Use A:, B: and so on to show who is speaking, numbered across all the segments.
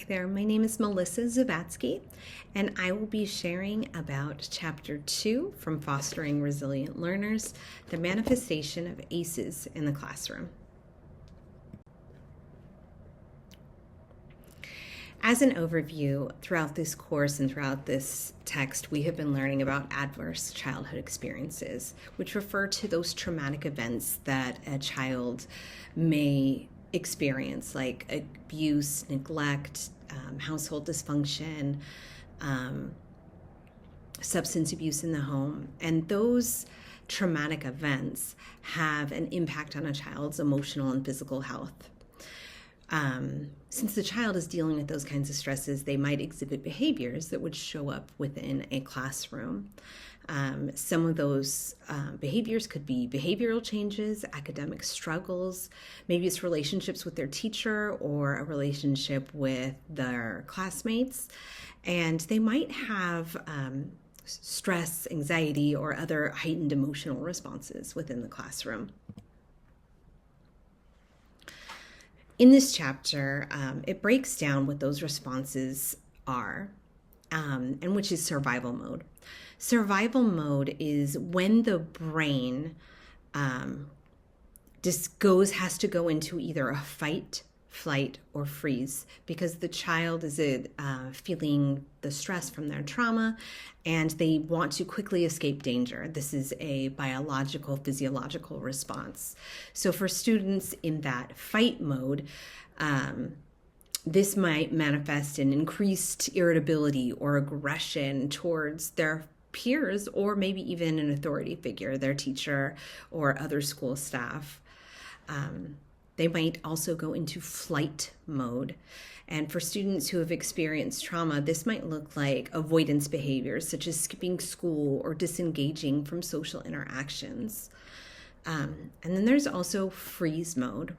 A: Hi there, my name is Melissa Zubatsky, and I will be sharing about Chapter 2 from Fostering Resilient Learners, the manifestation of ACEs in the classroom. As an overview, throughout this course and throughout this text, we have been learning about adverse childhood experiences, which refer to those traumatic events that a child may experience, like abuse, neglect, household dysfunction, substance abuse in the home. And those traumatic events have an impact on a child's emotional and physical health. Since the child is dealing with those kinds of stresses, they might exhibit behaviors that would show up within a classroom. Some of those behaviors could be behavioral changes, academic struggles, maybe it's relationships with their teacher or a relationship with their classmates, and they might have stress, anxiety, or other heightened emotional responses within the classroom. In this chapter, it breaks down what those responses are, and which is survival mode. Survival mode is when the brain has to go into either a fight, flight, or freeze, because the child is feeling the stress from their trauma and they want to quickly escape danger. This is a biological, physiological response. So for students in that fight mode, this might manifest in increased irritability or aggression towards their peers, or maybe even an authority figure, their teacher or other school staff. They might also go into flight mode. And for students who have experienced trauma, this might look like avoidance behaviors such as skipping school or disengaging from social interactions. And then there's also freeze mode.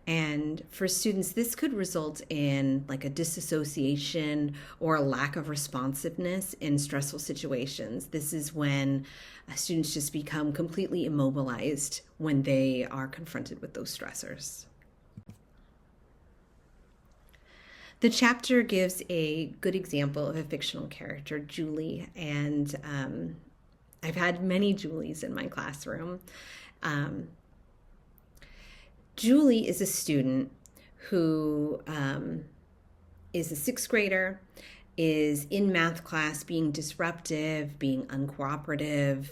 A: And for students, this could result in like a disassociation or a lack of responsiveness in stressful situations. This is when students just become completely immobilized when they are confronted with those stressors. The chapter gives a good example of a fictional character, Julie, and I've had many Julies in my classroom. Julie is a student who is a sixth grader, is in math class being disruptive, being uncooperative,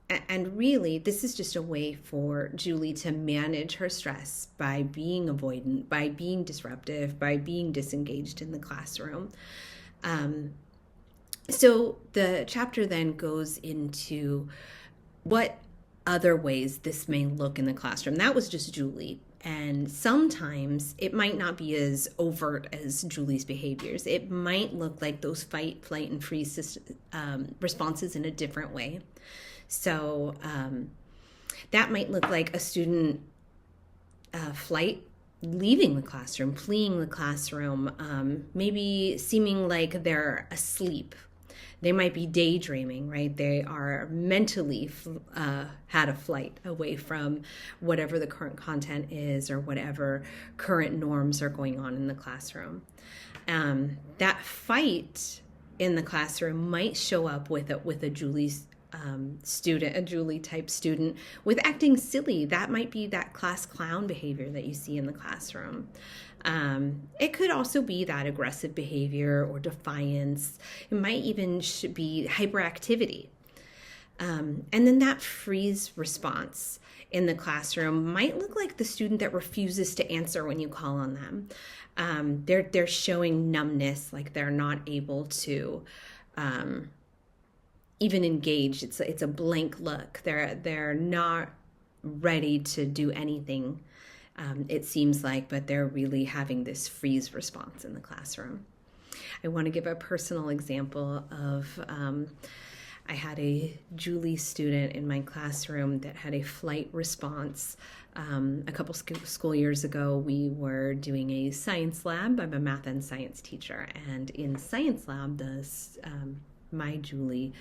A: and really this is just a way for Julie to manage her stress by being avoidant, by being disruptive, by being disengaged in the classroom. So the chapter then goes into what other ways this may look in the classroom. That was just Julie. And sometimes it might not be as overt as Julie's behaviors. It might look like those fight, flight, and freeze responses in a different way. So that might look like a student flight, leaving the classroom, fleeing the classroom, maybe seeming like they're asleep. They might be daydreaming, right? They are mentally had a flight away from whatever the current content is or whatever current norms are going on in the classroom. That fight in the classroom might show up with a Julie's student, a Julie type student, with acting silly. That might be that class clown behavior that you see in the classroom. It could also be that aggressive behavior or defiance. It might even be hyperactivity. And then that freeze response in the classroom might look like the student that refuses to answer when you call on them. They're showing numbness, like they're not able to even engage. It's a blank look. They're not ready to do anything. It seems like, but they're really having this freeze response in the classroom. I want to give a personal example of, I had a Julie student in my classroom that had a flight response. A couple school years ago, we were doing a science lab. I'm a math and science teacher, and in science lab, my Julie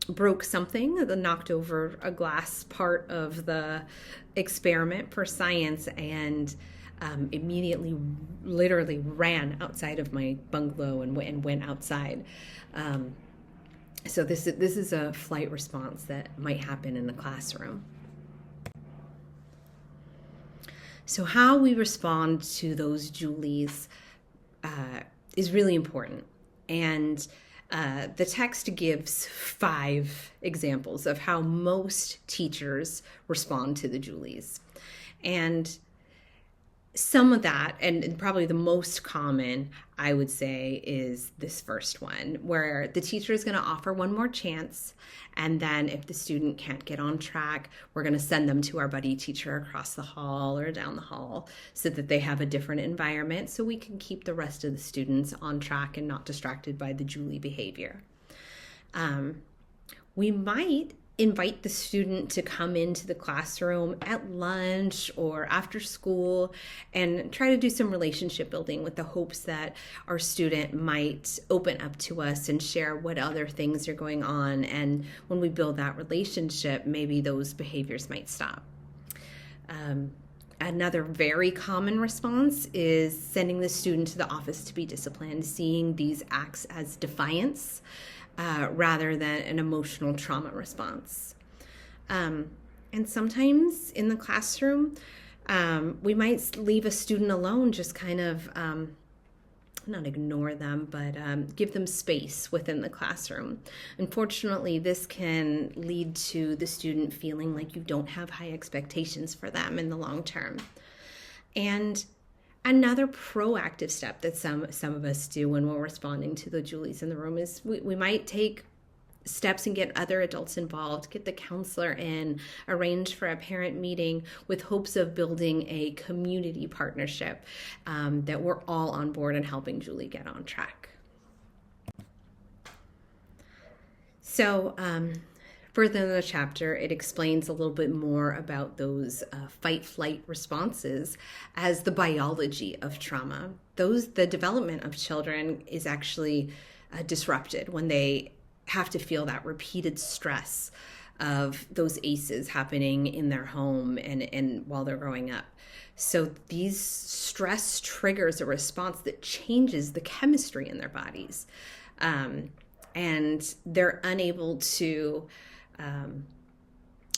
A: broke something that knocked over a glass part of the experiment for science, and immediately literally ran outside of my bungalow and went outside. So this is a flight response that might happen in the classroom. So how we respond to those Julies is really important. And the text gives 5 examples of how most teachers respond to the Julies. And some of that, and probably the most common, I would say, is this first one, where the teacher is going to offer one more chance. And then if the student can't get on track, we're going to send them to our buddy teacher across the hall or down the hall so that they have a different environment so we can keep the rest of the students on track and not distracted by the Julie behavior. We might invite the student to come into the classroom at lunch or after school and try to do some relationship building with the hopes that our student might open up to us and share what other things are going on. And when we build that relationship, maybe those behaviors might stop. Another very common response is sending the student to the office to be disciplined, seeing these acts as defiance rather than an emotional trauma response. And sometimes in the classroom, we might leave a student alone, just kind of not ignore them, but give them space within the classroom. Unfortunately, this can lead to the student feeling like you don't have high expectations for them in the long term. And another proactive step that some of us do when we're responding to the Julies in the room is we might take steps and get other adults involved, get the counselor in, arrange for a parent meeting with hopes of building a community partnership that we're all on board and helping Julie get on track. So further in the chapter, it explains a little bit more about those fight-flight responses as the biology of trauma. The development of children is actually disrupted when they have to feel that repeated stress of those ACEs happening in their home and while they're growing up. So these stress triggers a response that changes the chemistry in their bodies. And they're unable to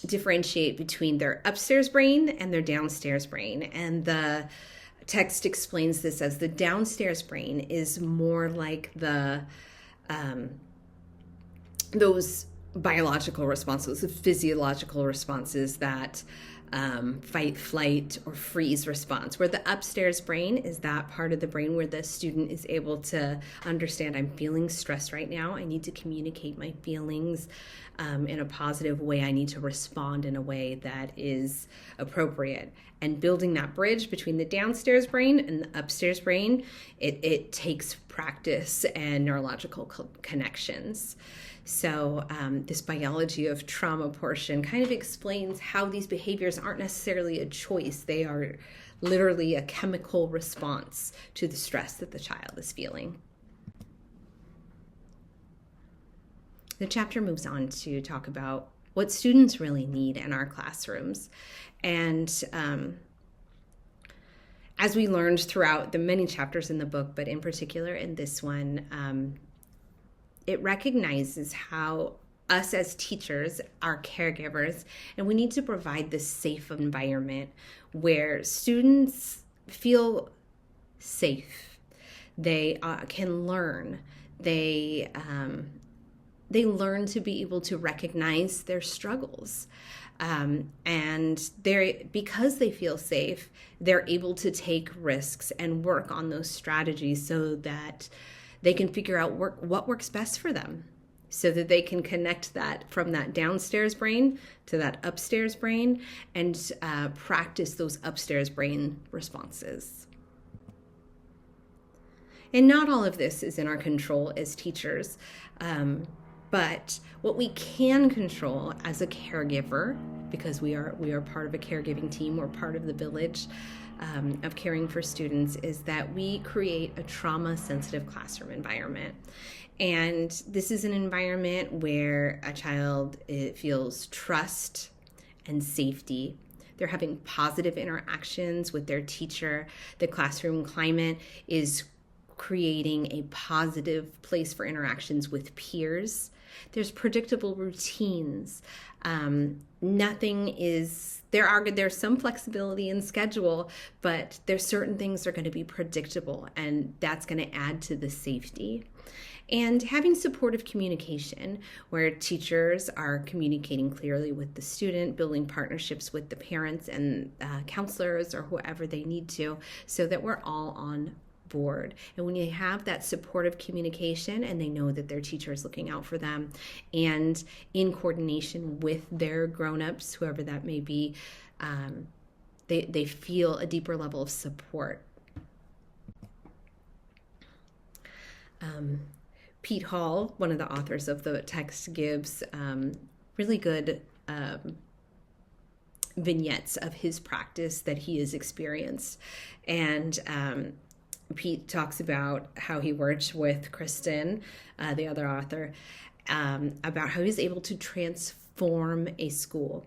A: differentiate between their upstairs brain and their downstairs brain. And the text explains this as the downstairs brain is more like those biological responses, the physiological responses that fight, flight, or freeze response, where the upstairs brain is that part of the brain where the student is able to understand, I'm feeling stressed right now. I need to communicate my feelings in a positive way. I need to respond in a way that is appropriate. And building that bridge between the downstairs brain and the upstairs brain, it takes practice and neurological connections. So this biology of trauma portion kind of explains how these behaviors aren't necessarily a choice. They are literally a chemical response to the stress that the child is feeling. The chapter moves on to talk about what students really need in our classrooms. And as we learned throughout the many chapters in the book, but in particular in this one, it recognizes how us as teachers are caregivers, and we need to provide this safe environment where students feel safe. They can learn. They learn to be able to recognize their struggles. And because they feel safe, they're able to take risks and work on those strategies so that they can figure out what works best for them, so that they can connect that from that downstairs brain to that upstairs brain and practice those upstairs brain responses. And not all of this is in our control as teachers, but what we can control as a caregiver, because we are part of a caregiving team, we're part of the village of caring for students, is that we create a trauma-sensitive classroom environment. And this is an environment where a child feels trust and safety. they're having positive interactions with their teacher. The classroom climate is creating a positive place for interactions with peers. There's predictable routines. There's some flexibility in schedule, but there's certain things that are going to be predictable, and that's going to add to the safety. And having supportive communication, where teachers are communicating clearly with the student, building partnerships with the parents and counselors or whoever they need to, so that we're all on board. And when you have that supportive communication and they know that their teacher is looking out for them and in coordination with their grown-ups, whoever that may be, they feel a deeper level of support. Pete Hall, one of the authors of the text, gives really good vignettes of his practice that he has experienced. And Pete talks about how he worked with Kirstin, the other author, about how he was able to transform a school.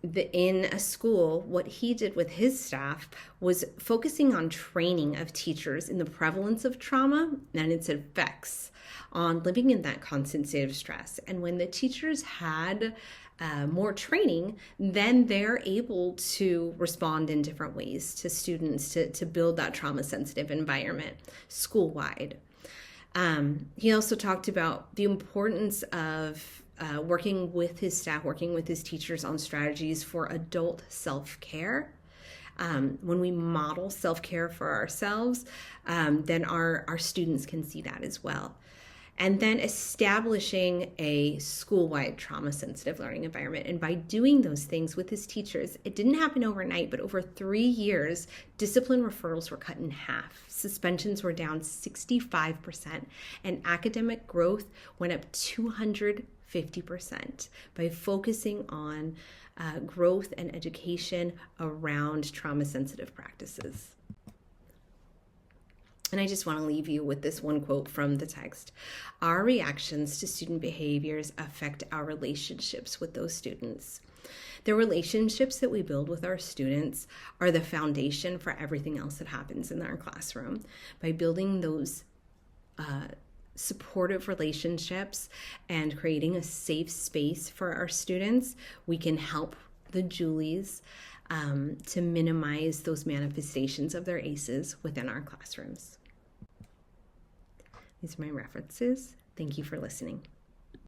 A: In a school, what he did with his staff was focusing on training of teachers in the prevalence of trauma and its effects on living in that constant state of stress. And when the teachers had more training, then they're able to respond in different ways to students to build that trauma-sensitive environment school-wide. He also talked about the importance of working with his staff, working with his teachers on strategies for adult self-care. When we model self-care for ourselves, then our students can see that as well. And then establishing a school-wide trauma-sensitive learning environment. And by doing those things with his teachers, it didn't happen overnight, but over 3 years, discipline referrals were cut in half. Suspensions were down 65%, and academic growth went up 250% by focusing on growth and education around trauma-sensitive practices. And I just want to leave you with this one quote from the text. Our reactions to student behaviors affect our relationships with those students. The relationships that we build with our students are the foundation for everything else that happens in our classroom. By building those supportive relationships and creating a safe space for our students, we can help the Julies to minimize those manifestations of their ACEs within our classrooms. These are my references. Thank you for listening.